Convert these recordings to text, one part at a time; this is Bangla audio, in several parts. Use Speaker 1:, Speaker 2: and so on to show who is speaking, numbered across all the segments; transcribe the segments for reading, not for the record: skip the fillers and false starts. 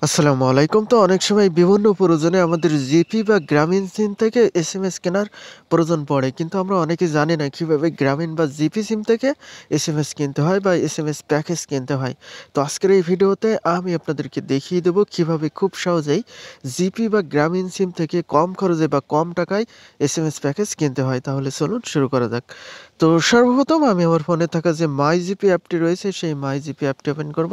Speaker 1: আসসালামু আলাইকুম। তো অনেক সময় বিভিন্ন প্রয়োজনে আমাদের জিপি বা গ্রামীণ সিম থেকে এসএমএস কেনার প্রয়োজন পড়ে। কিন্তু আমরা অনেকেই জানি না কিভাবে গ্রামীণ বা জিপি সিম থেকে এসএমএস কিনতে হয় বা এসএমএস প্যাকেজ কিনতে হয়। তো আজকের এই ভিডিওতে আমি আপনাদেরকে দেখিয়ে দেব কিভাবে খুব সহজেই জিপি বা গ্রামীণ সিম থেকে কম খরচে বা কম টাকায় এসএমএস প্যাকেজ কিনতে হয়। তাহলে চলুন শুরু করা যাক। তো সর্বপ্রথম আমি আমার ফোনে থাকা যে মাইজিপি অ্যাপটি রয়েছে সেই মাইজিপি অ্যাপটি ওপেন করব।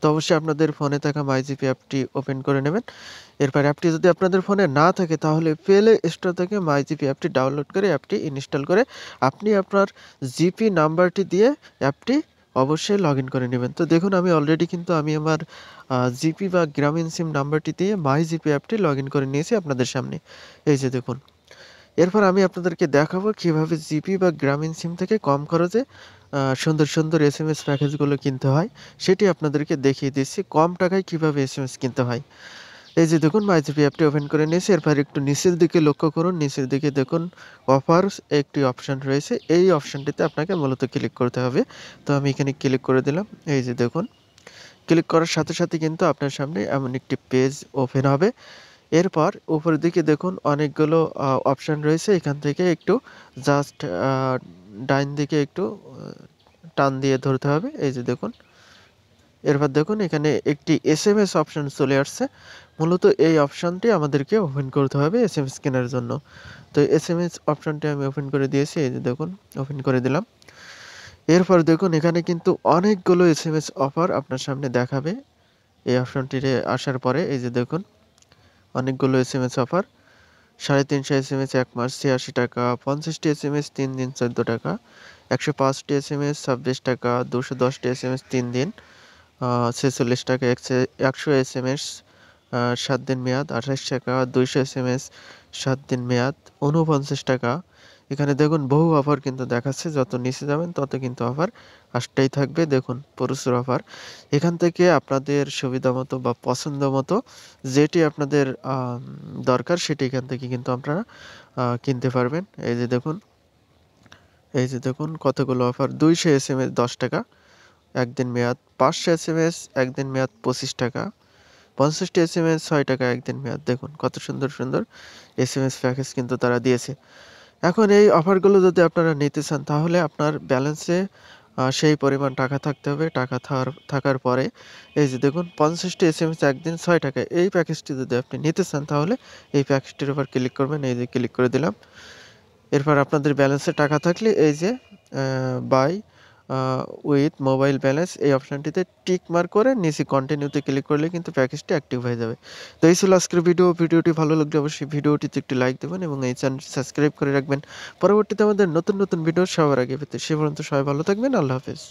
Speaker 1: তো অবশ্যই আপনাদের ফোনে থাকা মাইজিপি অ্যাপটি ওপেন করে নেবেন। এরপর অ্যাপটি যদি আপনাদের ফোনে না থাকে তাহলে প্লে স্টোর থেকে মাইজিপি অ্যাপটি ডাউনলোড করে অ্যাপটি ইনস্টল করে আপনি আপনার জিপি নাম্বারটি দিয়ে অ্যাপটি অবশ্যই লগইন করে নেবেন। তো দেখুন আমি অলরেডি কিন্তু আমি আমার জিপি বা গ্রামীণ সিম নাম্বারটি দিয়ে মাইজিপি অ্যাপটি লগইন করে নিয়েছি আপনাদের সামনে। এই যে দেখুন। এরপর আমি আপনাদেরকে দেখাবো কিভাবে জিপি বা গ্রামীণ সিম থেকে কম খরচে সুন্দর, সুন্দর এসএমএস প্যাকেজগুলো কিনতে হয়, সেটি আপনাদেরকে দেখিয়ে দিচ্ছি কম টাকায় কিভাবে এসএমএস কিনতে হয়। এই যে দেখুন মাইজিপি অ্যাপটি ওপেন করে নিয়েছি। এরপর একটু নিচের দিকে লক্ষ্য করুন। নিচের দিকে দেখুন অফারস একটি অপশন রয়েছে। এই অপশনটিতে আপনাকে মূলত ক্লিক করতে হবে। তো আমি এখানে ক্লিক করে দিলাম। এই যে দেখুন, ক্লিক করার সাথে, সাথে কিন্তু আপনার সামনে এমন একটি পেজ ওপেন হবে। এরপর উপরের দিকে দেখুন অনেকগুলো অপশন রয়েছে। এখান থেকে একটু জাস্ট ডাইন দিকে একটু টান দিয়ে ধরতে হবে। এই যে দেখুন। এরপর দেখুন এখানে একটি এসএমএস অপশন চলে আসছে। মূলত এই অপশনটি আমাদেরকে ওপেন করতে হবে এসএমএস কেনার জন্য। তো এসএমএস অপশনটি আমি ওপেন করে দিয়েছি। এই যে দেখুন ওপেন করে দিলাম। এরপর দেখুন এখানে কিন্তু অনেকগুলো এসএমএস অফার আপনার সামনে দেখাবে। এই অপশনটিতে আসার পরে এই যে দেখুন অনেকগুলো এসএমএস অফার। ৩৫০ এসএমএস ১ মাস ৳৮৬, ৫০ টি এসএমএস ৩ দিন ৳১৪, ১০৫ টি এসএমএস ৳২৬, ২১০ টি এসএমএস ৩ দিন ৳৪৬, ১০০ এসএমএস ৭ দিন মেয়াদ ৳২৮, ২০০ এসএমএস ৭ দিন মেয়াদ ৳৪৯। এখানে দেখুন বহু অফার কিন্তু দেখাচ্ছে। যত নিচে যাবেন তত কিন্তু অফার আসতেই থাকবে। দেখুন প্রচুর অফার। এখান থেকে আপনাদের সুবিধামতো বা পছন্দমতো যেটি আপনাদের দরকার সেটি এখান থেকে কিন্তু আপনারা কিনতে পারবেন। এই যে দেখুন কতগুলো অফার ২০০ এসএমএস ৳১০, ১ দিন মেয়াদ ৫০০ এসএমএস ১ দিন মেয়াদ ৳২৫, ৫০ টি এসএমএস ৳৬, ১ দিন মেয়াদ। দেখুন কত সুন্দর, সুন্দর এসএমএস প্যাকেজ কিন্তু তারা দিয়েছে। এখন এই অফারগুলো যদি আপনারা নিতে চান তাহলে আপনার ব্যালেন্সে সেই পরিমাণ টাকা থাকতে হবে। টাকা থাকার পরে এই যে দেখুন ৫০ টি এসএমএস ১ দিন ৳৬ এই প্যাকেজটি যদি আপনি নিতে চান তাহলে এই প্যাকেজটির উপর ক্লিক করবেন। এই যে ক্লিক করে দিলাম। এরপর আপনাদের ব্যালেন্সে টাকা থাকলে এই যে by a with mobile balance এই অপশনটিতে টিক মার্ক করে নিচে কন্টিনিউতে ক্লিক করলে কিন্তু প্যাকেজটি অ্যাক্টিভ হয়ে যাবে। তো এই ছিল আজকের ভিডিও। ভিডিওটি ভালো লাগলে অবশ্যই ভিডিওটিতে একটি লাইক দিবেন এবং এই চ্যানেলটি সাবস্ক্রাইব করে রাখবেন। পরবর্তীতে আমাদের নতুন, নতুন ভিডিও সবার আগে পেতে। সে পর্যন্ত সবাই ভালো থাকবেন। আল্লাহ হাফেজ।